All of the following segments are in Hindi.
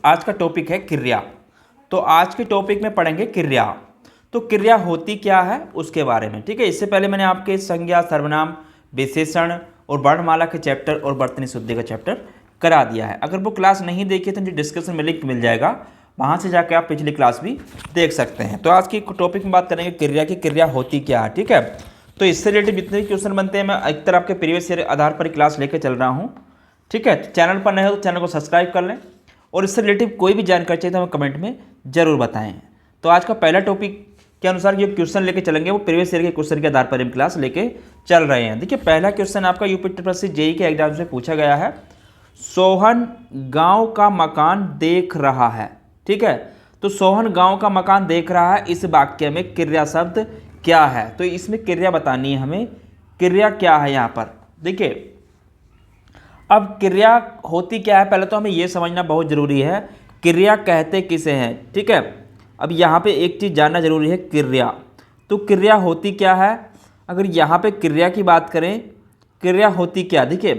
आज का टॉपिक है क्रिया। तो आज के टॉपिक में पढ़ेंगे क्रिया। तो क्रिया होती क्या है उसके बारे में, ठीक है। इससे पहले मैंने आपके संज्ञा, सर्वनाम, विशेषण और वर्णमाला के चैप्टर और वर्तनी शुद्धि का चैप्टर करा दिया है। अगर वो क्लास नहीं देखी तो मुझे डिस्क्रिप्शन में लिंक मिल जाएगा, वहाँ से जाकर आप पिछली क्लास भी देख सकते हैं। तो आज की टॉपिक में बात करेंगे क्रिया की, क्रिया होती क्या है, ठीक है। तो इससे रिलेटेड जितने भी क्वेश्चन बनते हैं मैं एक तरह आपके प्रीवियस ईयर आधार पर क्लास लेकर चल रहा हूँ, ठीक है। चैनल पर नए हो तो चैनल को सब्सक्राइब कर लें और इससे रिलेटिव कोई भी जानकारी चाहिए तो हमें कमेंट में जरूर बताएं। तो आज का पहला टॉपिक के अनुसार जो क्वेश्चन लेके चलेंगे वो प्रीवियस ईयर के क्वेश्चन के आधार पर हम क्लास लेके चल रहे हैं। देखिए पहला क्वेश्चन आपका यूपी ट्रिपल जेई के एग्जाम से पूछा गया है। सोहन गांव का मकान देख रहा है, ठीक है। तो सोहन गांव का मकान देख रहा है, इस वाक्य में क्रिया शब्द क्या है। तो इसमें क्रिया बतानी है हमें, क्रिया क्या है यहाँ पर। देखिए अब क्रिया होती क्या है, पहले तो हमें यह समझना बहुत जरूरी है क्रिया कहते किसे हैं, ठीक है। अब यहाँ पे एक चीज़ जानना जरूरी है, क्रिया। तो क्रिया होती क्या है, अगर यहाँ पे क्रिया की बात करें, क्रिया होती क्या, देखिए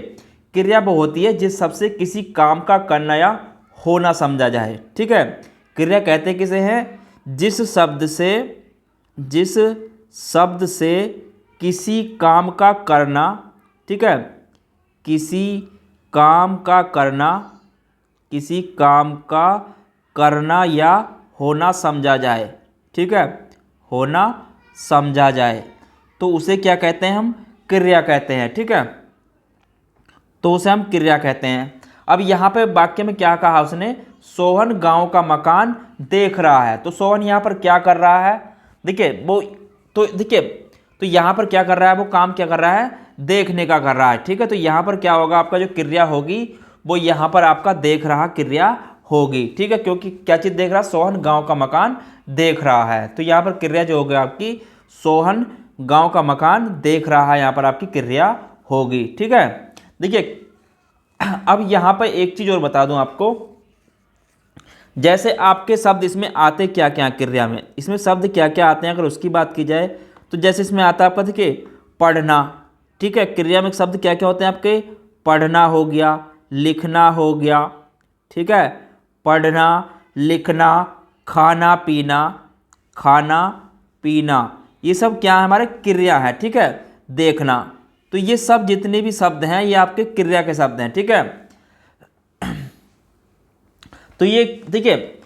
क्रिया वो होती है जिस शब्द से किसी काम का करना या होना समझा जाए, ठीक है। क्रिया कहते किसे हैं, जिस शब्द से किसी काम का करना, ठीक है, किसी काम का करना या होना समझा जाए, ठीक है, होना समझा जाए, तो उसे क्या कहते हैं, हम क्रिया कहते हैं, ठीक है। तो उसे हम क्रिया कहते हैं। अब यहाँ पे वाक्य में क्या कहा उसने, सोहन गांव का मकान देख रहा है। तो सोहन यहाँ पर क्या कर रहा है, देखिए वो तो यहाँ पर क्या कर रहा है, वो काम क्या कर रहा है, देखने का कर रहा है, ठीक है। तो यहाँ पर क्या होगा, आपका जो क्रिया होगी वो यहाँ पर आपका देख रहा क्रिया होगी, ठीक है। क्योंकि क्या चीज़ देख रहा है, सोहन गांव का मकान देख रहा है। तो यहाँ पर क्रिया जो होगी आपकी, सोहन गांव का मकान देख रहा है, यहाँ पर आपकी क्रिया होगी, ठीक है। देखिए अब यहाँ पर एक चीज़ और बता दूँ आपको, जैसे आपके शब्द इसमें आते क्या क्या क्रिया में, इसमें शब्द क्या क्या आते हैं अगर उसकी बात की जाए तो जैसे इसमें आता है आपका, देखिए पढ़ना, ठीक है। क्रिया में शब्द क्या क्या होते हैं आपके, पढ़ना हो गया, लिखना हो गया, ठीक है, पढ़ना, लिखना, खाना पीना, ये सब क्या है, हमारे क्रिया है, ठीक है। देखना, तो ये सब जितने भी शब्द हैं ये आपके क्रिया के शब्द हैं, ठीक है। तो ये देखिए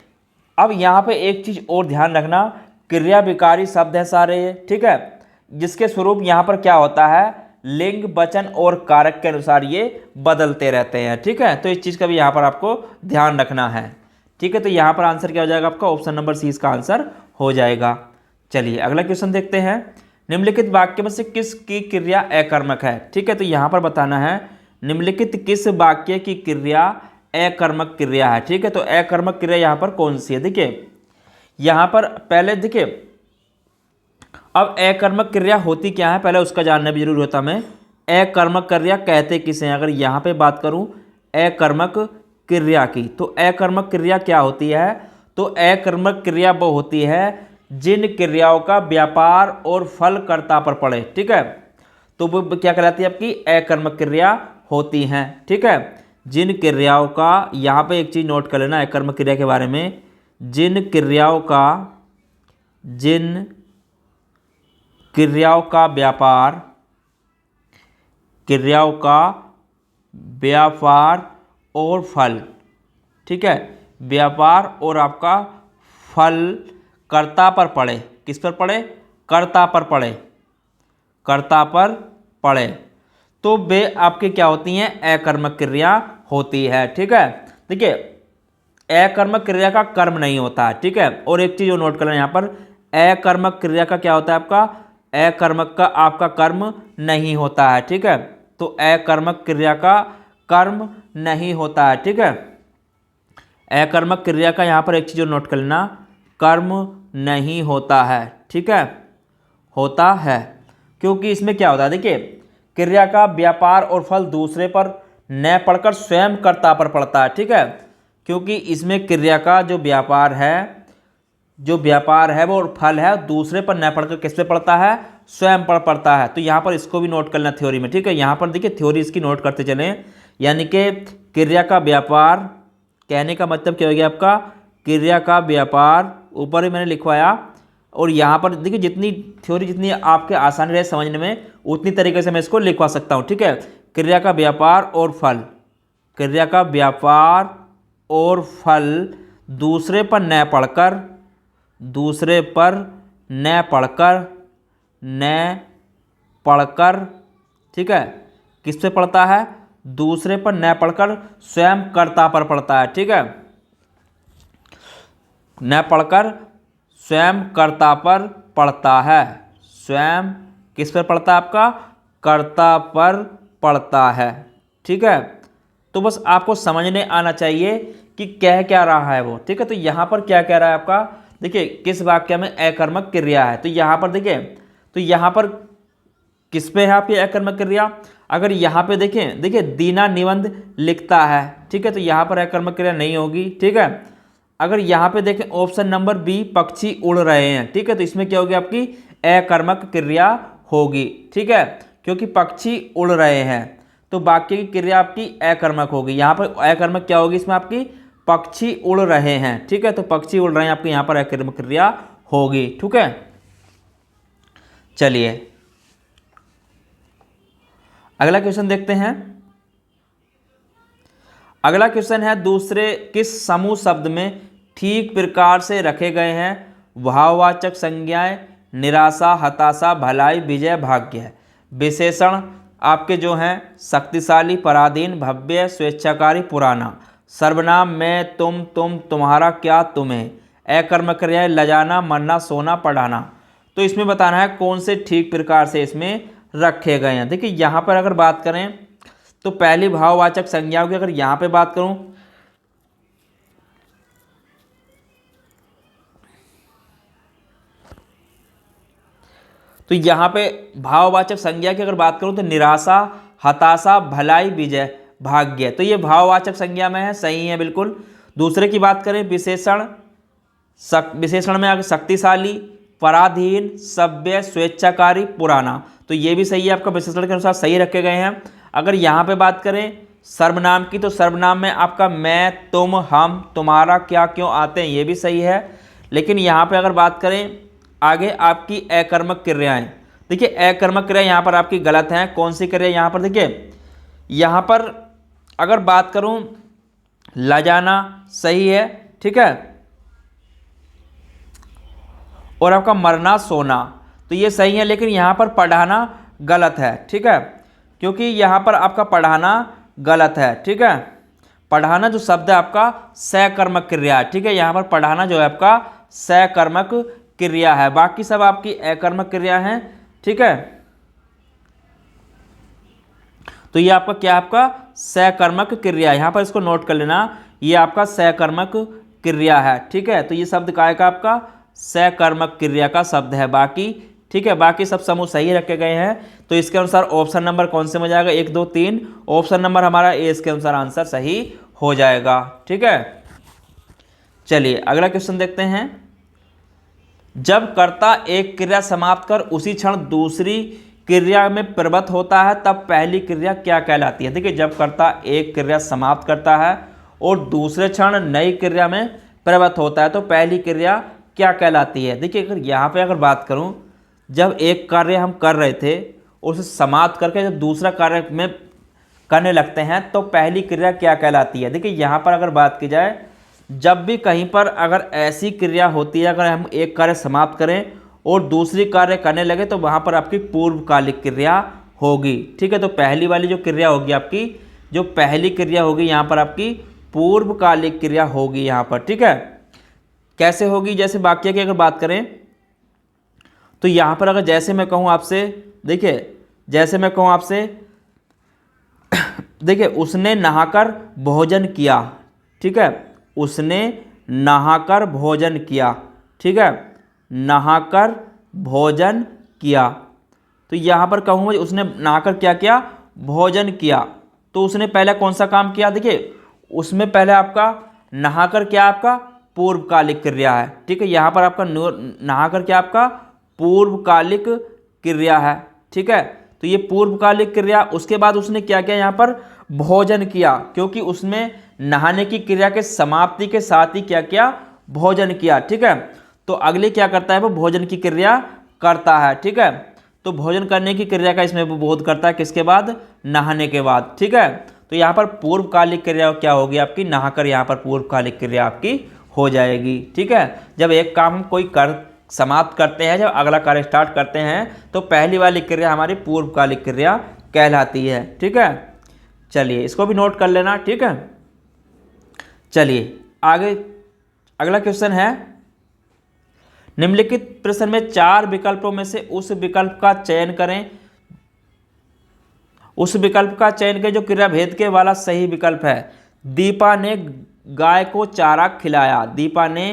अब यहाँ पे एक चीज़ और ध्यान रखना, क्रिया विकारी शब्द हैं सारे, ठीक है, जिसके स्वरूप यहाँ पर क्या होता है, लिंग, वचन और कारक के अनुसार ये बदलते रहते हैं, ठीक है। तो इस चीज़ का भी यहाँ पर आपको ध्यान रखना है, ठीक है। तो यहाँ पर आंसर क्या हो जाएगा आपका, ऑप्शन नंबर सी इसका आंसर हो जाएगा। चलिए अगला क्वेश्चन देखते हैं। निम्नलिखित वाक्य में से किसकी क्रिया अकर्मक है, ठीक है। तो यहाँ पर बताना है निम्नलिखित किस वाक्य की क्रिया अकर्मक क्रिया है, ठीक है। तो अकर्मक क्रिया यहाँ पर कौन सी है, देखिए यहाँ पर पहले देखिए अब अकर्मक क्रिया होती क्या है पहले उसका जानना भी जरूरी होता है। अकर्मक क्रिया कहते किसे हैं, अगर यहाँ पे बात करूँ अकर्मक क्रिया की, तो अकर्मक क्रिया क्या होती है, तो अकर्मक क्रिया वो होती है जिन क्रियाओं का व्यापार और फल कर्ता पर पड़े, ठीक है। तो वो क्या कहलाती है, आपकी अकर्मक क्रिया होती हैं, ठीक है। जिन क्रियाओं का, यहाँ पे एक चीज़ नोट कर लेना अकर्मक क्रिया के बारे में, जिन क्रियाओं का व्यापार और फल, ठीक है, व्यापार और आपका फल कर्ता पर पड़े, किस पर पड़े, कर्ता पर पड़े, तो वे आपके क्या होती हैं, अकर्मक क्रिया होती है, ठीक है। देखिए अकर्मक क्रिया का कर्म नहीं होता है, ठीक है। और एक चीज़ जो नोट करना यहाँ पर, अकर्मक क्रिया का क्या होता है आपका, अकर्मक का आपका कर्म नहीं होता है, ठीक है। तो अकर्मक क्रिया का कर्म नहीं होता है, ठीक है। अकर्मक क्रिया का यहाँ पर एक चीज़ जो नोट कर लेना, कर्म नहीं होता है, ठीक है, होता है, क्योंकि इसमें क्या होता है, देखिए क्रिया का व्यापार और फल दूसरे पर न पड़कर स्वयं कर्ता पर पड़ता है, ठीक है। क्योंकि इसमें क्रिया का जो व्यापार है वो फल है दूसरे पर न पड़कर किस पे पड़ता है, स्वयं पर पड़ता है। तो यहाँ पर इसको भी नोट करना थ्योरी में, ठीक है। यहाँ पर देखिए थ्योरी इसकी नोट करते चलें, यानी कि क्रिया का व्यापार कहने का मतलब क्या हो गया आपका, क्रिया का व्यापार, ऊपर ही मैंने लिखवाया। और यहाँ पर देखिए जितनी थ्योरी जितनी आपके आसानी रहे समझने में उतनी तरीके से मैं इसको लिखवा सकता हूँ, ठीक है। क्रिया का व्यापार और फल, क्रिया का व्यापार और फल दूसरे पर न पढ़कर, दूसरे पर न पढ़कर, न पढ़कर, ठीक है, किस पे पढ़ता है, दूसरे पर न पढ़कर स्वयं कर्ता पर पढ़ता है, ठीक है। न पढ़कर स्वयं कर्ता पर पढ़ता है, स्वयं किस पर पढ़ता है आपका, कर्ता पर पढ़ता है, ठीक है। तो बस आपको समझने आना चाहिए कि कह क्या रहा है वो, ठीक है। तो यहाँ पर क्या कह रहा है आपका, देखिए किस वाक्य में अकर्मक क्रिया है, तो यहाँ पर देखिए, तो यहाँ पर किस पे है आपकी अकर्मक क्रिया, अगर यहाँ पे देखें, देखिए दीना निबंध लिखता है, ठीक है, तो यहाँ पर अकर्मक क्रिया नहीं होगी, ठीक है। अगर यहाँ पे देखें ऑप्शन नंबर बी पक्षी उड़ रहे हैं, ठीक है, तो इसमें क्या होगी आपकी अकर्मक क्रिया होगी, ठीक है, क्योंकि पक्षी उड़ रहे हैं तो वाक्य की क्रिया आपकी अकर्मक होगी। यहाँ पर अकर्मक क्या होगी इसमें आपकी, पक्षी उड़ रहे हैं, ठीक है, तो पक्षी उड़ रहे हैं आपके यहाँ पर अकर्मक क्रिया होगी, ठीक है। चलिए अगला क्वेश्चन देखते हैं। अगला क्वेश्चन है, दूसरे किस समूह शब्द में ठीक प्रकार से रखे गए हैं भाववाचक संज्ञाएं निराशा, हताशा, भलाई, विजय, भाग्य। विशेषण आपके जो हैं शक्तिशाली, पराधीन, भव्य, स्वेच्छाकारी, पुराना। सर्वनाम मैं, तुम, तुम्हारा, क्या, तुम्हें। अकर्मक क्रियाएं लजाना, मरना, सोना, पढ़ाना। तो इसमें बताना है कौन से ठीक प्रकार से इसमें रखे गए हैं। देखिए यहाँ पर अगर बात करें तो पहली भाववाचक संज्ञाओं की अगर यहाँ पे बात करूं तो यहाँ पे भाववाचक संज्ञा की अगर बात करूं तो निराशा, हताशा, भलाई, विजय, भाग्य, तो ये भाववाचक संज्ञा में है, सही है बिल्कुल। दूसरे की बात करें विशेषण, विशेषण में अगर शक्तिशाली, पराधीन, सभ्य, स्वेच्छाकारी, पुराना, तो ये भी सही है, आपका विशेषण के अनुसार सही रखे गए हैं। अगर यहाँ पे बात करें सर्वनाम की तो सर्वनाम में आपका मैं, तुम, हम, तुम्हारा, क्या, क्यों आते हैं, ये भी सही है। लेकिन यहाँ पे अगर बात करें आगे आपकी अकर्मक क्रियाएं, देखिए अकर्मक क्रिया यहाँ पर आपकी गलत हैं। कौन सी क्रिया यहाँ पर, देखिए यहाँ पर अगर बात करूँ लजाना सही है, ठीक है, और आपका मरना, सोना, तो ये सही है। लेकिन यहाँ पर पढ़ाना गलत है, ठीक है, क्योंकि यहाँ पर आपका पढ़ाना गलत है, ठीक है। पढ़ाना जो शब्द है आपका सकर्मक क्रिया है, ठीक है, यहाँ पर पढ़ाना जो है आपका सकर्मक क्रिया है, बाकी सब आपकी अकर्मक क्रिया हैं, ठीक है। तो ये आपका क्या है, आपका सकर्मक क्रिया, यहाँ पर इसको नोट कर लेना, ये आपका सकर्मक क्रिया है, ठीक है। तो ये शब्द काय का आपका सकर्मक क्रिया का शब्द है बाकी, ठीक है, बाकी सब समूह सही रखे गए हैं। तो इसके अनुसार ऑप्शन नंबर कौन से में जाएगा, 1 2 3, ऑप्शन नंबर हमारा ए इसके अनुसार आंसर सही हो जाएगा, ठीक है। चलिए अगला क्वेश्चन देखते हैं। जब कर्ता एक क्रिया समाप्त कर उसी क्षण दूसरी क्रिया में प्रवृत्त होता है तब पहली क्रिया क्या कहलाती है। देखिए जब कर्ता एक क्रिया समाप्त करता है और दूसरे क्षण नई क्रिया में प्रवृत्त होता है तो पहली क्रिया क्या कहलाती है। देखिए अगर यहाँ पे अगर बात करूँ, जब एक कार्य हम कर रहे थे और उसे समाप्त करके जब दूसरा कार्य में करने लगते हैं तो पहली क्रिया क्या कहलाती है। देखिए यहाँ पर अगर बात की जाए, जब भी कहीं पर अगर ऐसी क्रिया होती है, अगर हम एक कार्य समाप्त करें और दूसरी कार्य करने लगे तो वहाँ पर आपकी पूर्वकालिक क्रिया होगी, ठीक है। तो पहली वाली जो क्रिया होगी आपकी, जो पहली क्रिया होगी यहाँ पर आपकी पूर्वकालिक क्रिया होगी यहाँ पर, ठीक है। कैसे होगी, जैसे वाक्य की अगर बात करें तो यहाँ पर अगर जैसे मैं कहूँ आपसे, देखिए जैसे मैं कहूँ आपसे, देखिए उसने नहाकर भोजन किया, ठीक है, उसने नहाकर भोजन किया, ठीक है, नहाकर भोजन किया। तो यहाँ पर कहूँ उसने नहाकर क्या किया, भोजन किया, तो उसने पहले कौन सा काम किया। देखिए उसमें पहले आपका नहाकर क्या आपका पूर्वकालिक क्रिया है, ठीक है, यहाँ पर आपका नहाकर क्या आपका पूर्वकालिक क्रिया है, ठीक है। तो ये पूर्वकालिक क्रिया, उसके बाद उसने क्या किया, यहाँ पर भोजन किया, क्योंकि उसमें नहाने की क्रिया के समाप्ति के साथ ही क्या किया, भोजन किया। ठीक है, तो अगले क्या करता है, वो भोजन की क्रिया करता है। ठीक है, तो भोजन करने की क्रिया का इसमें वो बोध करता है किसके बाद, नहाने के बाद। ठीक है, तो यहाँ पर पूर्वकालिक क्रिया क्या होगी आपकी, नहाकर यहाँ पर पूर्वकालिक क्रिया आपकी हो जाएगी। ठीक है, जब एक काम हम कोई कर समाप्त करते हैं, जब अगला कार्य स्टार्ट करते हैं, तो पहली वाली क्रिया हमारी पूर्वकालिक क्रिया कहलाती है। ठीक है, चलिए इसको भी नोट कर लेना। ठीक है, चलिए आगे अगला क्वेश्चन है, निम्नलिखित प्रश्न में 4 विकल्पों में से उस विकल्प का चयन करें, उस विकल्प का चयन करें जो क्रिया भेद के वाला सही विकल्प है। दीपा ने गाय को चारा खिलाया, दीपा ने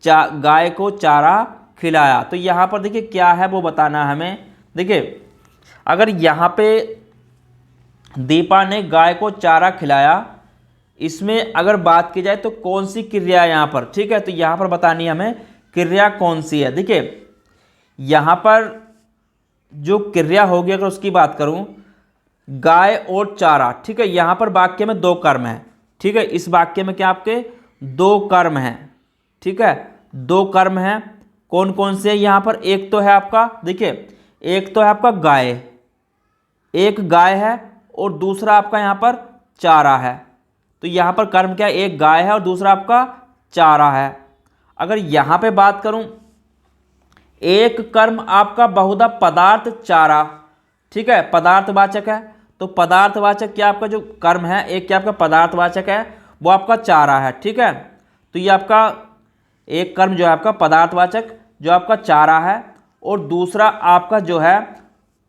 गाय को चारा खिलाया। तो यहाँ पर देखिए क्या है वो बताना हमें। देखिए अगर यहाँ पे दीपा ने गाय को चारा खिलाया, इसमें अगर बात की जाए तो कौन सी क्रिया है यहाँ पर। ठीक है, तो यहाँ पर बतानी है हमें क्रिया कौन सी है। देखिए यहाँ पर जो क्रिया होगी, अगर उसकी बात करूँ, गाय और चारा। ठीक है, यहाँ पर वाक्य में 2 कर्म है। ठीक है, इस वाक्य में क्या आपके 2 कर्म हैं। ठीक है, 2 कर्म हैं, कौन कौन से हैं यहाँ पर, एक तो है आपका, देखिए एक तो है आपका गाय, एक गाय है, और दूसरा आपका यहाँ पर चारा है। तो यहाँ पर कर्म क्या है, एक गाय है और दूसरा आपका चारा है। अगर यहाँ पे बात करूँ, एक कर्म आपका बहुधा पदार्थ चारा। ठीक है, पदार्थवाचक है, तो पदार्थवाचक क्या आपका जो कर्म है, एक क्या आपका पदार्थवाचक है, वो आपका चारा है। ठीक है, तो ये आपका एक कर्म जो है आपका पदार्थवाचक जो आपका चारा है, और दूसरा आपका जो है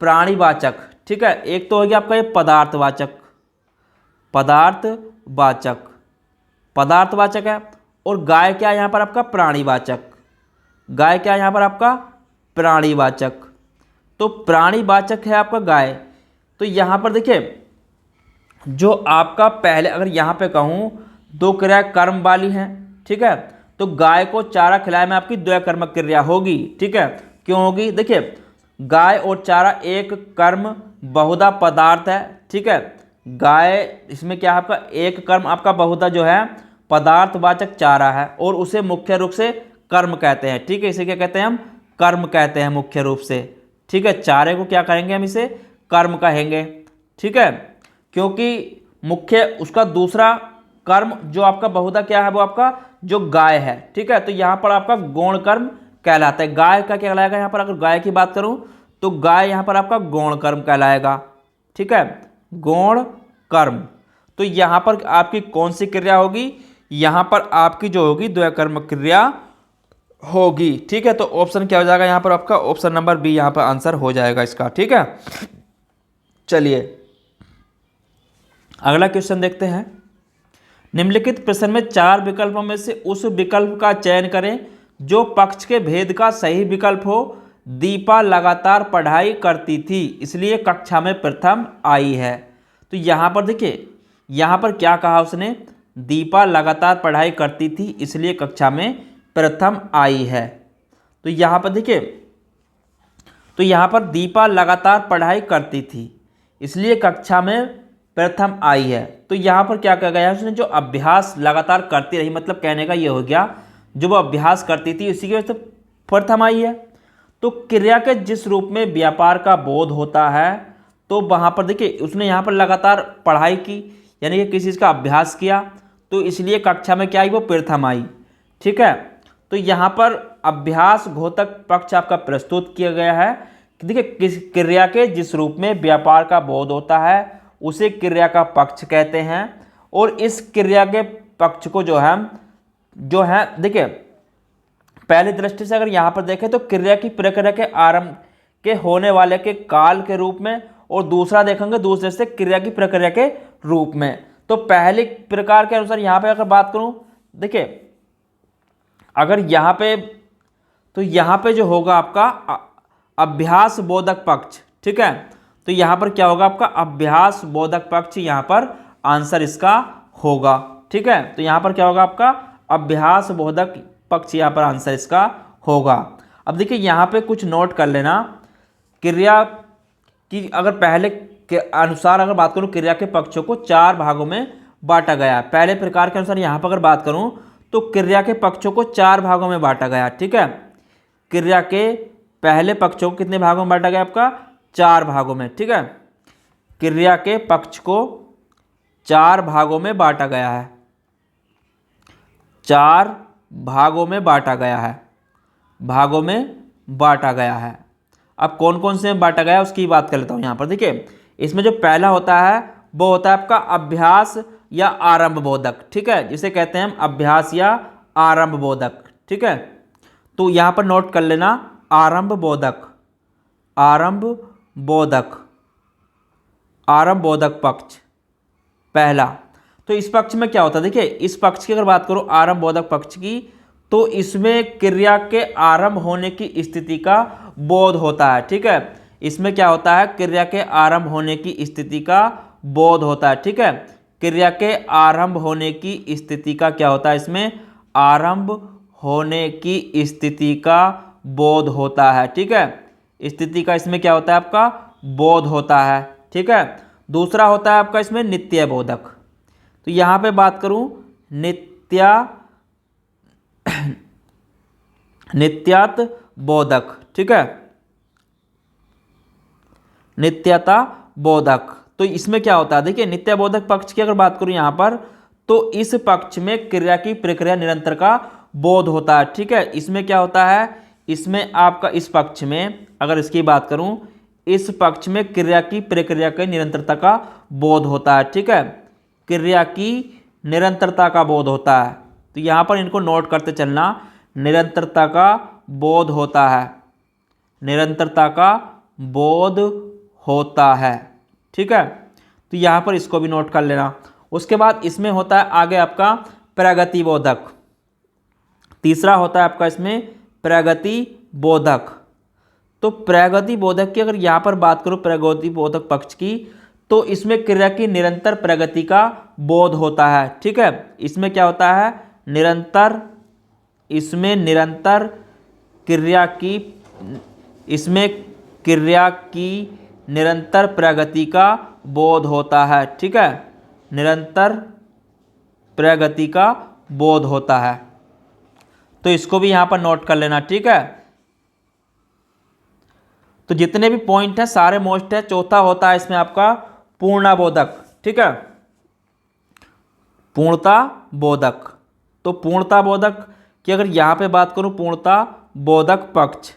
प्राणीवाचक। ठीक है, एक तो हो गया आपका ये पदार्थवाचक, पदार्थवाचक, पदार्थवाचक है, और गाय क्या है यहाँ पर आपका प्राणीवाचक, गाय क्या है यहाँ पर आपका प्राणीवाचक। तो प्राणीवाचक है आपका गाय। तो यहाँ पर देखिए जो आपका पहले, अगर यहाँ पे कहूँ 2 क्रिया कर्म वाली हैं। ठीक है, तो गाय को चारा खिलाए में आपकी 2 कर्मक क्रिया होगी। ठीक है, क्यों होगी, देखिए गाय और चारा एक कर्म बहुधा पदार्थ है। ठीक है, गाय इसमें क्या है आपका एक कर्म आपका बहुधा जो है पदार्थवाचक चारा है, और उसे मुख्य रूप से कर्म कहते हैं। ठीक है, इसे क्या कहते हैं हम, कर्म कहते हैं मुख्य रूप से। ठीक है, चारे को क्या कहेंगे हम, इसे कर्म कहेंगे। ठीक है, क्योंकि मुख्य उसका दूसरा कर्म जो आपका बहुधा क्या है, वो आपका जो गाय है। ठीक है, तो यहाँ पर आपका गौण कर्म कहलाता है। गाय का क्या कहलाएगा यहाँ पर, अगर गाय की बात करूँ तो गाय यहाँ पर आपका गौण कर्म कहलाएगा। ठीक है, गौण कर्म। तो यहाँ पर आपकी कौन सी क्रिया होगी, यहाँ पर आपकी जो होगी 2 कर्म क्रिया होगी। ठीक है, तो ऑप्शन क्या हो जाएगा यहाँ पर आपका, ऑप्शन नंबर बी यहाँ पर आंसर हो जाएगा इसका। ठीक है, चलिए अगला क्वेश्चन देखते हैं। निम्नलिखित प्रश्न में 4 विकल्पों में से उस विकल्प का चयन करें जो पक्ष के भेद का सही विकल्प हो। दीपा लगातार पढ़ाई करती थी, इसलिए कक्षा में प्रथम आई है। तो यहाँ पर देखिए यहाँ पर क्या कहा उसने, दीपा लगातार पढ़ाई करती थी इसलिए कक्षा में प्रथम आई है। तो यहाँ पर देखिए, तो यहाँ पर दीपा लगातार पढ़ाई करती थी इसलिए कक्षा में प्रथम आई है। तो यहाँ पर क्या कहा गया है, उसने जो अभ्यास लगातार करती रही, मतलब कहने का ये हो गया जो वो अभ्यास करती थी इसी की वजह से प्रथम आई है। तो क्रिया के जिस रूप में व्यापार का बोध होता है, तो वहाँ पर देखिए उसने यहाँ पर लगातार पढ़ाई की, यानी कि किसी चीज़ का अभ्यास किया, तो इसलिए कक्षा में क्या आई, वो प्रथम आई। ठीक है, तो यहाँ पर अभ्यास घोतक पक्ष आपका प्रस्तुत किया गया है। देखिए किस क्रिया के जिस रूप में व्यापार का बोध होता है उसे क्रिया का पक्ष कहते हैं, और इस क्रिया के पक्ष को जो है देखिए पहली दृष्टि से अगर यहाँ पर देखें तो क्रिया की प्रक्रिया के आरंभ के होने वाले के काल के रूप में, और दूसरा देखेंगे दूसरे से क्रिया की प्रक्रिया के रूप में। तो पहले प्रकार के अनुसार यहाँ पे अगर बात करूँ, देखिए अगर यहाँ पे, तो यहाँ पे जो होगा आपका अभ्यास बोधक पक्ष। ठीक है, तो यहाँ पर क्या होगा आपका अभ्यास बोधक पक्ष, यहाँ पर आंसर इसका होगा। ठीक है, तो यहाँ पर क्या होगा आपका अभ्यास बोधक पक्ष, यहाँ पर आंसर इसका होगा। अब देखिए यहाँ पे कुछ नोट कर लेना, क्रिया की अगर पहले के अनुसार अगर बात करूं क्रिया के पक्षों को 4 भागों में बांटा गया है। पहले प्रकार के अनुसार यहाँ पर अगर बात करूं तो क्रिया के पक्षों को 4 भागों में बांटा गया, ठीक है। क्रिया के पहले पक्षों को कितने भागों में बांटा गया आपका? 4 भागों में, ठीक है। क्रिया के पक्ष को 4 भागों में बांटा गया है, 4 भागों में बांटा गया है, भागों में बांटा गया है। अब कौन कौन से में बांटा गया है उसकी बात कर लेता हूँ यहाँ पर। देखिए इसमें जो पहला होता है वो होता है आपका अभ्यास या आरंभ बोधक, ठीक है, जिसे कहते हैं हम अभ्यास या आरंभ बोधक, ठीक है। तो यहाँ पर नोट कर लेना आरंभ बोधक, आरंभ बोधक, आरंभ बोधक पक्ष पहला। तो इस पक्ष में क्या होता है? देखिए इस पक्ष की अगर बात करूं आरंभ बोधक पक्ष की, तो इसमें क्रिया के आरंभ होने की स्थिति का बोध होता है, ठीक है। इसमें क्या होता है? क्रिया के आरंभ होने की स्थिति का बोध होता है, ठीक है। क्रिया के आरंभ होने की स्थिति का क्या होता है? इसमें आरंभ होने की स्थिति का बोध होता है, ठीक है। स्थिति का इसमें क्या होता है? आपका बोध होता है, ठीक है। दूसरा होता है आपका इसमें नित्य बोधक। तो यहाँ पे बात करूं नित्यात बोधक, ठीक है, नित्यता बोधक। तो इसमें क्या होता है? देखिए नित्य बोधक पक्ष की अगर बात करूं यहाँ पर, तो इस पक्ष में क्रिया की प्रक्रिया निरंतर का बोध होता है, ठीक है। इसमें क्या होता है? इसमें आपका इस पक्ष में अगर इसकी बात करूं, इस पक्ष में क्रिया की प्रक्रिया की निरंतरता का बोध होता है, ठीक है, क्रिया की निरंतरता का बोध होता है। तो यहाँ पर इनको नोट करते चलना, निरंतरता का बोध होता है, निरंतरता का बोध होता है, ठीक है। तो यहाँ पर इसको भी नोट कर लेना। उसके बाद इसमें होता है आगे आपका प्रगति बोधक। तीसरा होता है आपका इसमें प्रगति बोधक। तो प्रगति बोधक की अगर यहाँ पर बात करूँ प्रगति बोधक पक्ष की, तो इसमें क्रिया की निरंतर प्रगति का बोध होता है, ठीक है। इसमें क्या होता है? निरंतर, इसमें निरंतर क्रिया की, इसमें क्रिया की निरंतर प्रगति का बोध होता है, ठीक है, निरंतर प्रगति का बोध होता है। तो इसको भी यहाँ पर नोट कर लेना, ठीक है। तो जितने भी पॉइंट हैं सारे मोस्ट है। चौथा होता है इसमें आपका पूर्णता बोधक, ठीक है, पूर्णता बोधक। तो पूर्णता बोधक की अगर यहाँ पे बात करूँ पूर्णता बोधक पक्ष,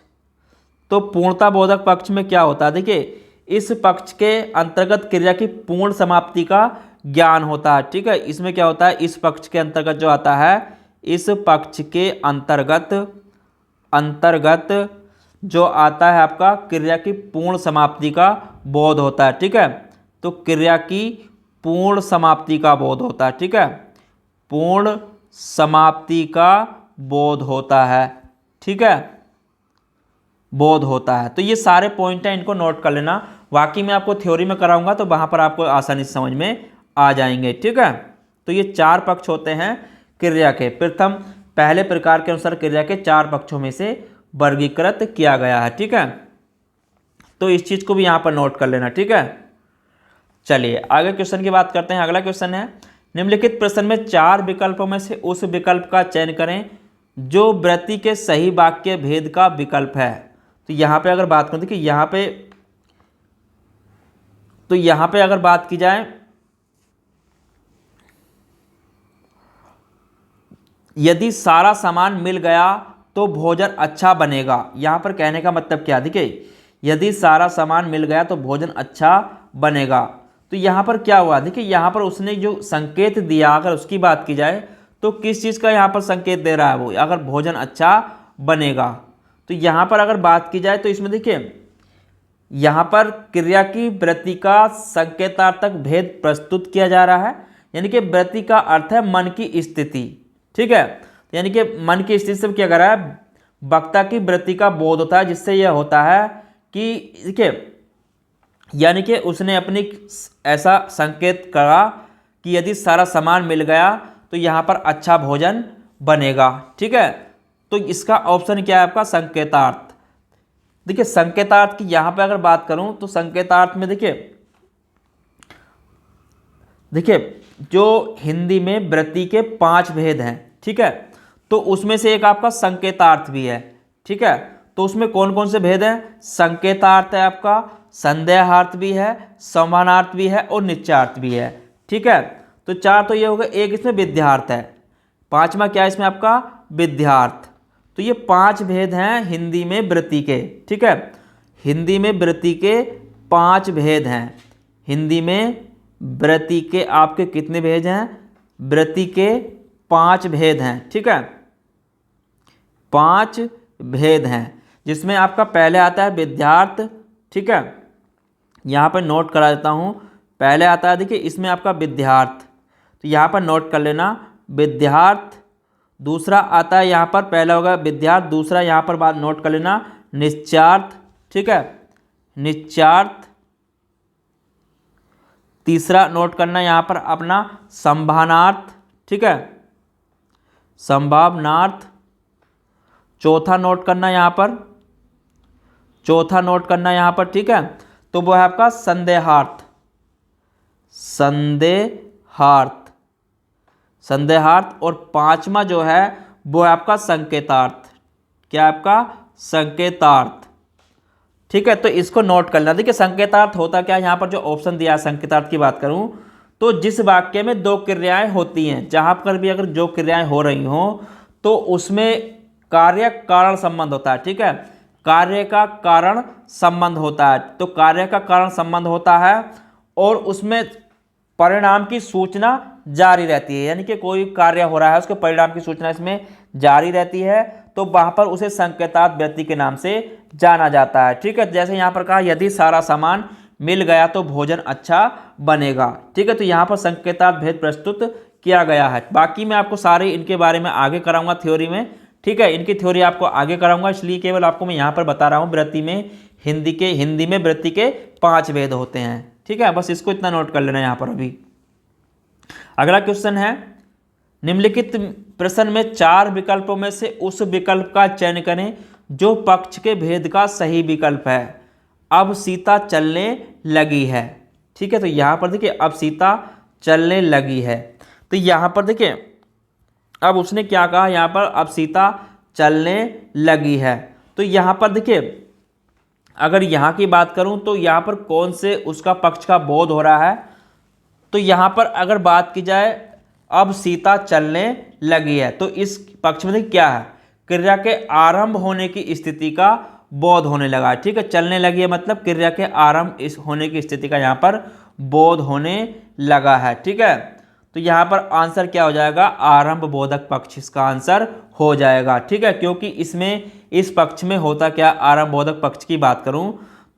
तो पूर्णता बोधक पक्ष में क्या होता है? देखिए इस पक्ष के अंतर्गत क्रिया की पूर्ण समाप्ति का ज्ञान होता है, ठीक है। इसमें क्या होता है? इस पक्ष के अंतर्गत जो आता है, इस पक्ष के अंतर्गत जो आता है आपका क्रिया की पूर्ण समाप्ति का बोध होता है, ठीक है। तो क्रिया की पूर्ण समाप्ति का बोध होता है, ठीक है, पूर्ण समाप्ति का बोध होता है, ठीक है, बोध होता है। तो ये सारे पॉइंट हैं, इनको नोट कर लेना। बाकी मैं आपको थ्योरी में कराऊंगा तो वहां पर आपको आसानी से समझ में आ जाएंगे, ठीक है। तो ये 4 पक्ष होते हैं क्रिया के। प्रथम पहले प्रकार के अनुसार क्रिया के 4 पक्षों में से वर्गीकृत किया गया है, ठीक है। तो इस चीज को भी यहां पर नोट कर लेना, ठीक है। चलिए आगे क्वेश्चन की बात करते हैं। अगला क्वेश्चन है, निम्नलिखित प्रश्न में 4 विकल्पों में से उस विकल्प का चयन करें जो वृत्ति के सही वाक्य भेद का विकल्प है। तो यहाँ पे अगर बात करें, देखिए यहाँ पे अगर बात की जाए, यदि सारा सामान मिल गया तो भोजन अच्छा बनेगा। यहाँ पर कहने का मतलब क्या? देखिए यदि सारा सामान मिल गया तो भोजन अच्छा बनेगा। तो यहाँ पर क्या हुआ? देखिए यहाँ पर उसने जो संकेत दिया, अगर उसकी बात की जाए तो किस चीज़ का यहाँ पर संकेत दे रहा है वो? अगर भोजन अच्छा बनेगा। तो यहाँ पर अगर बात की जाए तो इसमें देखिए यहाँ पर क्रिया की वृत्ति का संकेतार्थक भेद प्रस्तुत किया जा रहा है, यानी कि वृत्ति का अर्थ है मन की स्थिति, ठीक है। यानी कि मन की स्थिति से क्या कर रहा है? वक्ता की वृत्ति का बोध होता है, जिससे यह होता है कि देखिए यानी कि उसने अपनी ऐसा संकेत करा कि यदि सारा सामान मिल गया तो यहाँ पर अच्छा भोजन बनेगा, ठीक है। तो इसका ऑप्शन क्या है आपका? संकेतार्थ। देखिए संकेतार्थ की यहाँ पे अगर बात करूँ तो संकेतार्थ में देखिए देखिए, जो हिंदी में वृत्ति के 5 भेद हैं, ठीक है, तो उसमें से एक आपका संकेतार्थ भी है, ठीक है। तो उसमें कौन कौन से भेद हैं? संकेतार्थ है आपका, संदेहार्थ भी है, समानार्थ भी है और निश्चयार्थ भी है, ठीक है। तो 4 तो ये हो गए, एक इसमें विद्यार्थ है, 5वां क्या है इसमें आपका? विद्यार्थ। तो ये 5 भेद हैं हिंदी में वृत्ति के, ठीक है। हिंदी में वृत्ति के 5 भेद हैं। हिंदी में वृत्ति के आपके कितने भेद हैं? वृत्ति के 5 भेद हैं, ठीक है, 5 भेद हैं, जिसमें आपका पहले आता है विद्यार्थ, ठीक है। यहाँ पर नोट करा देता हूँ, पहले आता है, देखिए इसमें आपका विद्यार्थ, तो यहाँ पर नोट कर लेना विद्यार्थ। दूसरा आता है यहाँ पर, पहला होगा विद्यार्थ, दूसरा यहाँ पर बात नोट कर लेना निश्चार्थ, ठीक है, निश्चार्थ। तीसरा नोट करना यहाँ पर अपना संभावनार्थ, ठीक है, संभावनार्थ। चौथा नोट करना यहाँ पर, चौथा नोट करना यहाँ पर, ठीक है, तो वो है आपका संदेहार्थ, संदेहार्थ, संदेहार्थ। और 5वां जो है वो है आपका संकेतार्थ, क्या है आपका? संकेतार्थ, ठीक है। तो इसको नोट कर लेना। देखिए संकेतार्थ होता क्या है, यहाँ पर जो ऑप्शन दिया है संकेतार्थ की बात करूँ तो जिस वाक्य में 2 क्रियाएं होती हैं, जहाँ पर भी अगर 2 क्रियाएं हो रही हों तो उसमें कार्य कारण संबंध होता है, ठीक है, कार्य का कारण संबंध होता है। तो कार्य का कारण संबंध होता है और उसमें परिणाम की सूचना जारी रहती है, यानी कि कोई कार्य हो रहा है उसके परिणाम की सूचना इसमें जारी रहती है, तो वहाँ पर उसे संकेतार्थ वृत्ति के नाम से जाना जाता है, ठीक है। जैसे यहाँ पर कहा यदि सारा सामान मिल गया तो भोजन अच्छा बनेगा, ठीक है। तो यहाँ पर संकेतार्थ भेद प्रस्तुत किया गया है। बाकी मैं आपको सारे इनके बारे में आगे कराऊंगा थ्योरी में, ठीक है, इनकी थ्योरी आपको आगे कराऊंगा, इसलिए केवल आपको मैं यहाँ पर बता रहा हूँ वृत्ति में हिंदी में वृत्ति के 5 भेद होते हैं, ठीक है। बस इसको इतना नोट कर लेना यहाँ पर। अभी अगला क्वेश्चन है, निम्नलिखित प्रश्न में 4 विकल्पों में से उस विकल्प का चयन करें जो पक्ष के भेद का सही विकल्प है। अब सीता चलने लगी है, ठीक है। तो यहाँ पर देखिए अब सीता चलने लगी है, तो यहाँ पर देखिए अब उसने क्या कहा, यहाँ पर अब सीता चलने लगी है। तो यहाँ पर देखिए अगर यहाँ की बात करूँ तो यहाँ पर कौन से उसका पक्ष का बोध हो रहा है, तो यहाँ पर अगर बात की जाए अब सीता चलने लगी है, तो इस पक्ष में देखिए क्या है, क्रिया के आरंभ होने की स्थिति का बोध होने लगा है, ठीक है। चलने लगी है मतलब क्रिया के आरंभ इस होने की स्थिति का यहाँ पर बोध होने लगा है, ठीक है। तो यहाँ पर आंसर क्या हो जाएगा, आरंभ बोधक पक्ष इसका आंसर हो जाएगा, ठीक है। क्योंकि इसमें इस पक्ष में होता क्या, आरंभ बोधक पक्ष की बात करूं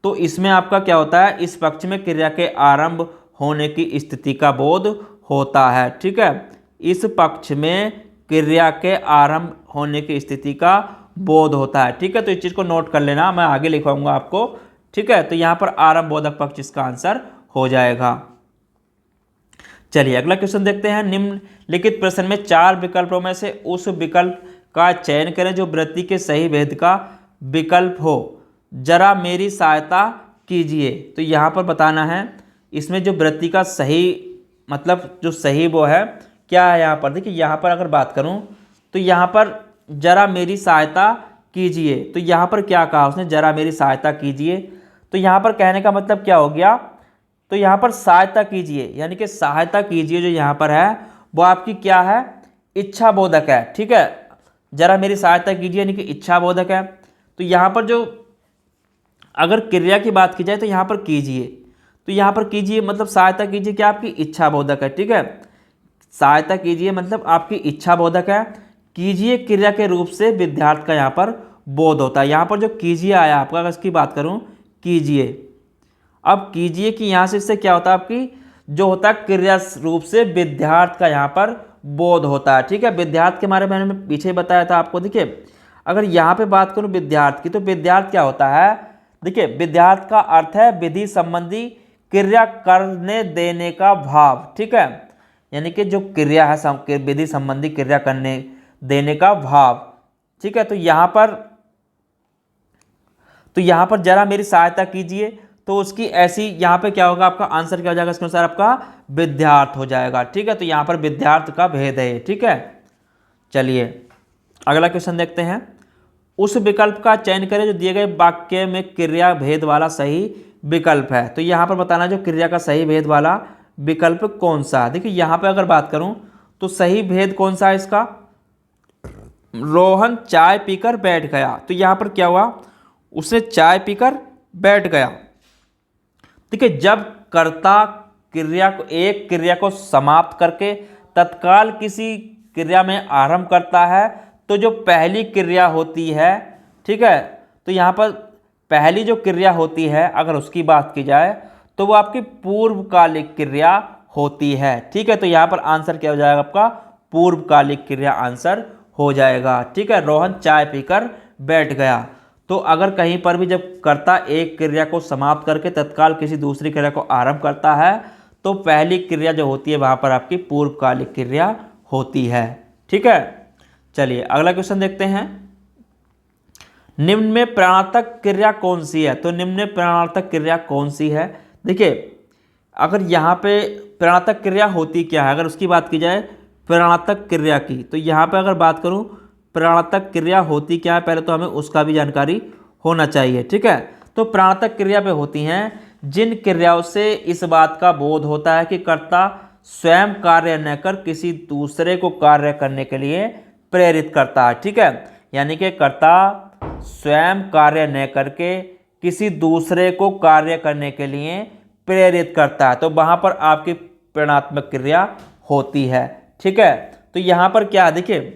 तो इसमें आपका क्या होता है, इस पक्ष में क्रिया के आरंभ होने की स्थिति का बोध होता है, ठीक है। इस पक्ष में क्रिया के आरंभ होने की स्थिति का बोध होता है, ठीक है। तो इस चीज को नोट कर लेना, मैं आगे लिखवाऊंगा आपको, ठीक है। तो यहाँ पर आरंभ बोधक पक्ष इसका आंसर हो जाएगा। चलिए अगला क्वेश्चन देखते हैं। निम्नलिखित प्रश्न में 4 विकल्पों में से उस विकल्प का चयन करें जो वृत्ति के सही भेद का विकल्प हो। जरा मेरी सहायता कीजिए। तो यहाँ पर बताना है इसमें जो वृत्ति का सही मतलब जो सही वो है क्या है। यहाँ पर देखिए, यहाँ पर अगर बात करूँ तो यहाँ पर जरा मेरी सहायता कीजिए, तो यहाँ पर क्या कहा उसने, जरा मेरी सहायता कीजिए। तो यहाँ पर कहने का मतलब क्या हो गया, तो यहाँ पर सहायता कीजिए यानी कि सहायता कीजिए जो यहाँ पर है वो आपकी क्या है, इच्छा बोधक है, ठीक है। जरा मेरी सहायता कीजिए यानी कि इच्छा बोधक है। तो यहाँ पर जो अगर क्रिया की बात की जाए तो यहाँ पर कीजिए, तो यहाँ पर कीजिए मतलब सहायता कीजिए क्या आपकी इच्छा बोधक है, ठीक है। सहायता कीजिए मतलब आपकी इच्छा बोधक है। कीजिए क्रिया के रूप से विद्यार्थ का यहाँ पर बोध होता है। यहाँ पर जो कीजिए आया आपका, अगर इसकी बात करूँ कीजिए, अब कीजिए कि यहाँ से इससे क्या होता है आपकी जो होता है क्रिया रूप से विद्यार्थ का यहाँ पर बोध होता है, ठीक है। विद्यार्थ के बारे में मैंने पीछे बताया था आपको। देखिए अगर यहाँ पे बात करूँ विद्यार्थ की, तो विद्यार्थ क्या होता है, देखिए विद्यार्थ का अर्थ है विधि संबंधी क्रिया करने देने का भाव, ठीक है। यानी कि जो क्रिया है विधि संबंधी क्रिया करने देने का भाव, ठीक है। तो यहाँ पर जरा मेरी सहायता कीजिए, तो उसकी ऐसी यहाँ पे क्या होगा, आपका आंसर क्या हो जाएगा इसके अनुसार, आपका विद्यार्थ हो जाएगा। ठीक है, तो यहाँ पर विद्यार्थ का भेद है। ठीक है, चलिए अगला क्वेश्चन देखते हैं। उस विकल्प का चयन करें जो दिए गए वाक्य में क्रिया भेद वाला सही विकल्प है। तो यहाँ पर बताना जो क्रिया का सही भेद वाला विकल्प कौन सा है। देखिए यहाँ पे अगर बात करूँ तो सही भेद कौन सा है इसका, रोहन चाय पीकर बैठ गया। तो यहाँ पर क्या हुआ, उसने चाय पीकर बैठ गया। ठीक है, जब कर्ता क्रिया को, एक क्रिया को समाप्त करके तत्काल किसी क्रिया में आरंभ करता है तो जो पहली क्रिया होती है, ठीक है, तो यहाँ पर पहली जो क्रिया होती है अगर उसकी बात की जाए तो वो आपकी पूर्वकालिक क्रिया होती है। ठीक है, तो यहाँ पर आंसर क्या हो जाएगा, आपका पूर्वकालिक क्रिया आंसर हो जाएगा। ठीक है, रोहन चाय पीकर बैठ गया। तो अगर कहीं पर भी जब कर्ता एक क्रिया को समाप्त करके तत्काल किसी दूसरी क्रिया को आरंभ करता है तो पहली क्रिया जो होती है वहां पर आपकी पूर्वकालिक क्रिया होती है। ठीक है, चलिए अगला क्वेश्चन देखते हैं। निम्न में प्राणार्थक क्रिया कौन सी है। तो निम्न में प्राणार्थक क्रिया कौन सी है। देखिए अगर यहाँ पे प्राणार्थक क्रिया होती क्या है, अगर उसकी बात की जाए प्राणार्थक क्रिया की, तो यहाँ पे अगर बात करूँ प्राणार्थक क्रिया होती क्या है, पहले तो हमें उसका भी जानकारी होना चाहिए। ठीक है, तो प्राणार्थक क्रिया पे होती हैं जिन क्रियाओं से इस बात का बोध होता है कि कर्ता स्वयं कार्य न कर किसी दूसरे को कार्य करने के लिए प्रेरित करता है। ठीक है, यानी कि कर्ता स्वयं कार्य न करके किसी दूसरे को कार्य करने के लिए प्रेरित करता है, तो वहां पर आपकी प्रेरणात्मक क्रिया होती है। ठीक है, तो यहाँ पर क्या है, देखिए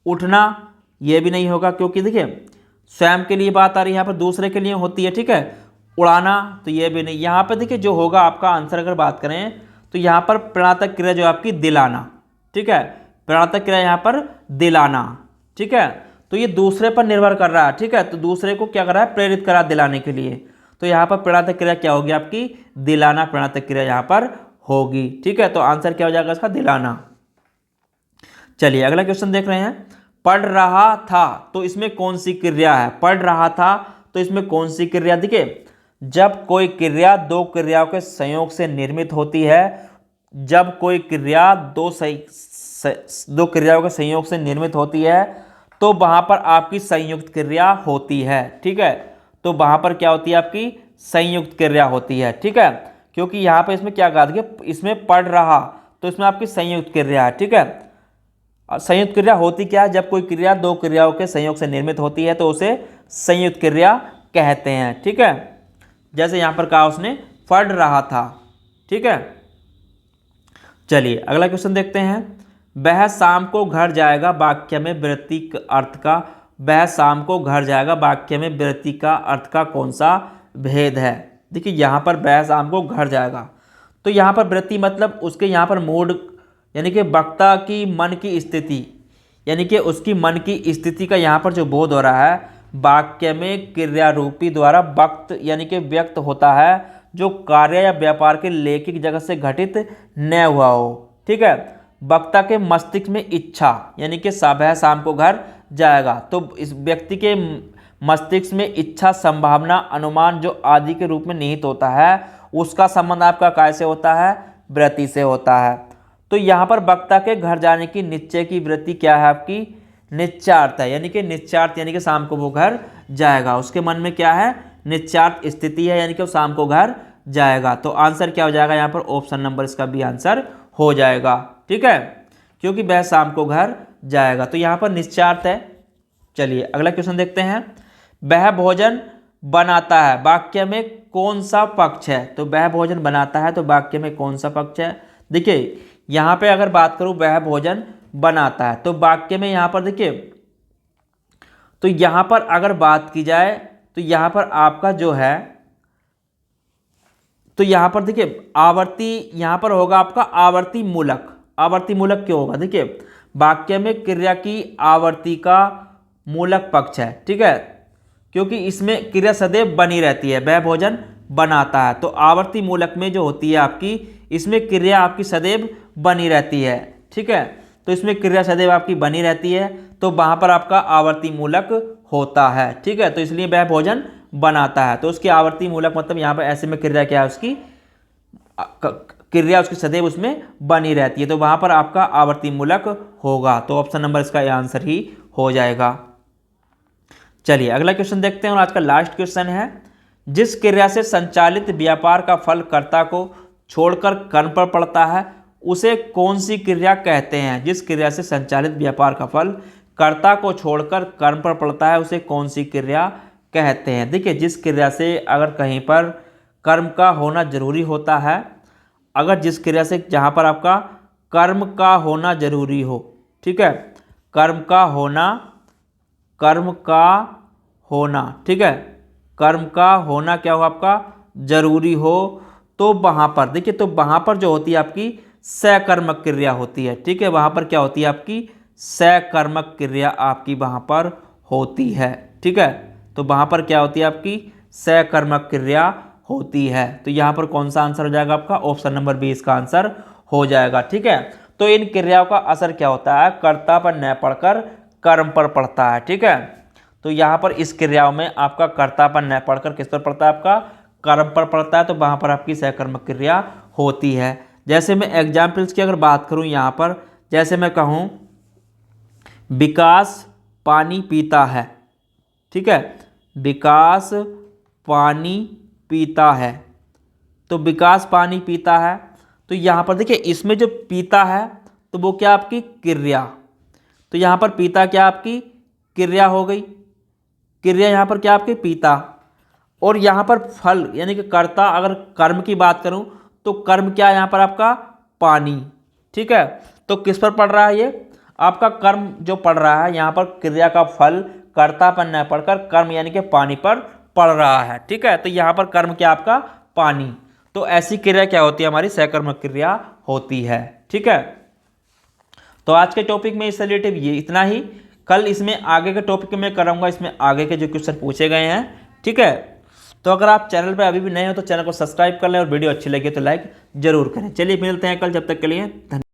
उठना ये भी नहीं होगा क्योंकि देखिए स्वयं के लिए बात आ रही है, यहाँ पर दूसरे के लिए होती है। ठीक है, उड़ाना तो ये भी नहीं। यहाँ पर देखिए जो होगा आपका आंसर अगर बात करें तो यहाँ पर प्रेरणात्मक क्रिया जो आपकी दिलाना। ठीक है, प्रेरणात्मक क्रिया यहाँ पर दिलाना। ठीक है, तो ये दूसरे पर निर्भर कर रहा है। ठीक है, तो दूसरे को क्या कर रहा है, प्रेरित करा दिलाने के लिए। तो यहाँ पर प्रेरणात्मक क्रिया क्या होगी, आपकी दिलाना प्रेरणात्मक क्रिया यहाँ पर होगी। ठीक है, तो आंसर क्या हो जाएगा इसका, दिलाना। चलिए अगला क्वेश्चन देख रहे हैं। पढ़ रहा था तो इसमें कौन सी क्रिया है। पढ़ रहा था तो इसमें कौन सी क्रिया, देखिए जब कोई क्रिया दो क्रियाओं के संयोग से निर्मित होती है, जब कोई क्रिया दो क्रियाओं के संयोग से निर्मित होती है तो वहां पर आपकी संयुक्त क्रिया होती है। ठीक है, तो वहां पर क्या होती है, आपकी संयुक्त क्रिया होती है। ठीक है, क्योंकि यहाँ पे इसमें क्या कहा, देखिए इसमें पढ़ रहा तो इसमें आपकी संयुक्त क्रिया है। ठीक है, संयुक्त क्रिया होती क्या है, जब कोई क्रिया दो क्रियाओं के संयोग से निर्मित होती है तो उसे संयुक्त क्रिया कहते हैं। ठीक है, जैसे यहां पर कहा उसने पढ़ रहा था। ठीक है, चलिए अगला क्वेश्चन देखते हैं। वह शाम को घर जाएगा वाक्य में वृत्ति अर्थ का, वह शाम को घर जाएगा वाक्य में वृत्ति का अर्थ का कौन सा भेद है। देखिए यहां पर वह शाम को घर जाएगा, तो यहां पर वृत्ति मतलब उसके यहां पर मूड यानी कि वक्ता की मन की स्थिति, यानी कि उसकी मन की स्थिति का यहाँ पर जो बोध हो रहा है वाक्य में क्रिया रूपी द्वारा वक्त यानी कि व्यक्त होता है जो कार्य या व्यापार के लैखिक जगत से घटित न हुआ हो। ठीक है, वक्ता के मस्तिष्क में इच्छा यानी कि वह शाम को घर जाएगा, तो इस व्यक्ति के मस्तिष्क में इच्छा, संभावना, अनुमान जो आदि के रूप में निहित होता है उसका संबंध आपका काय से होता है, वृत्ति से होता है। तो यहाँ पर वक्ता के घर जाने की निश्चय की वृत्ति क्या है, आपकी निश्चार्थ है, यानी कि निश्चार्थ यानी कि शाम को वो घर जाएगा, उसके मन में क्या है, निश्चार्थ स्थिति है, यानी कि वो शाम को घर जाएगा। तो आंसर क्या हो जाएगा यहाँ पर, ऑप्शन नंबर इसका भी आंसर हो जाएगा। ठीक है, क्योंकि वह शाम को घर जाएगा, तो यहाँ पर निश्चार्थ है। चलिए अगला क्वेश्चन देखते हैं। वह भोजन बनाता है वाक्य में कौन सा पक्ष है। तो वह भोजन बनाता है तो वाक्य में कौन सा पक्ष है। देखिए यहाँ पे अगर बात करूं वह भोजन बनाता है तो वाक्य में यहाँ पर देखिए, तो यहाँ पर अगर बात की जाए तो यहाँ पर आपका जो है, तो यहाँ पर देखिए आवर्ती यहाँ पर होगा आपका आवर्ती मूलक। आवर्ती मूलक क्यों होगा, देखिए वाक्य में क्रिया की आवर्ती का मूलक पक्ष है। ठीक है, क्योंकि इसमें क्रिया सदैव बनी रहती है, वह भोजन बनाता है, तो आवर्ती मूलक में जो होती है आपकी, इसमें क्रिया आपकी सदैव बनी रहती है। ठीक है, तो इसमें क्रिया सदैव आपकी बनी रहती है तो वहां पर आपका आवर्ती मूलक होता है। ठीक है, तो इसलिए वह भोजन बनाता है। तो उसकी आवर्ती मूलक मतलब यहाँ पर ऐसे में क्रिया क्या है, उसकी क्रिया उसकी सदैव उसमें बनी रहती है, तो वहाँ पर आपका आवर्ती मूलक होगा। तो ऑप्शन नंबर इसका आंसर ही हो जाएगा। चलिए अगला क्वेश्चन देखते हैं और आज का लास्ट क्वेश्चन है, जिस क्रिया से संचालित व्यापार का फल कर्ता को छोड़कर कर्म पर पड़ता है उसे कौन सी क्रिया कहते हैं। जिस क्रिया से संचालित व्यापार का फल कर्ता को छोड़कर कर्म पर पड़ता है उसे कौन सी क्रिया कहते हैं। देखिए, जिस क्रिया से अगर कहीं पर कर्म का होना जरूरी होता है, अगर जिस क्रिया से जहाँ पर आपका कर्म का होना जरूरी हो, ठीक है, कर्म का होना, ठीक है, कर्म का होना क्या हो आपका जरूरी हो, तो वहाँ पर देखिए, तो वहाँ पर जो होती है आपकी सकर्मक क्रिया होती है, ठीक है, वहाँ पर क्या होती है आपकी सकर्मक क्रिया आपकी वहाँ पर होती है, ठीक है, तो वहाँ पर क्या होती है आपकी सकर्मक क्रिया होती है। तो यहाँ पर कौन सा आंसर हो जाएगा आपका, ऑप्शन नंबर बी इसका आंसर हो जाएगा, ठीक है। तो इन क्रियाओं का असर क्या होता है, कर्ता पर न पढ़कर कर्म पर पड़ता है, ठीक है। तो यहाँ पर इस क्रियाओं में आपका कर्ता पर न पढ़कर किस पर पड़ता है, आपका कर्म पर पड़ता है, तो वहाँ पर आपकी सकर्मक क्रिया होती है। जैसे मैं एग्जाम्पल्स की अगर बात करूँ यहाँ पर, जैसे मैं कहूँ विकास पानी पीता है, ठीक है, विकास पानी पीता है, तो विकास पानी पीता है, तो यहाँ पर देखिए इसमें जो पीता है तो वो क्या आपकी क्रिया, तो यहाँ पर पीता क्या आपकी क्रिया हो गई, क्रिया यहाँ पर क्या आपकी पीता, और यहाँ पर फल यानी कि कर्ता, अगर कर्म की बात करूँ तो कर्म क्या है यहाँ पर आपका पानी, ठीक है। तो किस पर पड़ रहा है, ये आपका कर्म जो पड़ रहा है, यहाँ पर क्रिया का फल कर्ता पर न पढ़कर कर्म यानी कि पानी पर पड़ रहा है, ठीक है। तो यहाँ पर कर्म क्या आपका पानी, तो ऐसी क्रिया क्या होती है हमारी सकर्मक क्रिया होती है, ठीक है। तो आज के टॉपिक में इससे रिलेटेड ये इतना ही, कल इसमें आगे के टॉपिक में कराऊंगा, इसमें आगे के जो क्वेश्चन पूछे गए हैं, ठीक है। तो अगर आप चैनल पर अभी भी नए हो तो चैनल को सब्सक्राइब कर लें और वीडियो अच्छी लगी तो लाइक जरूर करें। चलिए मिलते हैं कल, जब तक के लिए धन्यवाद।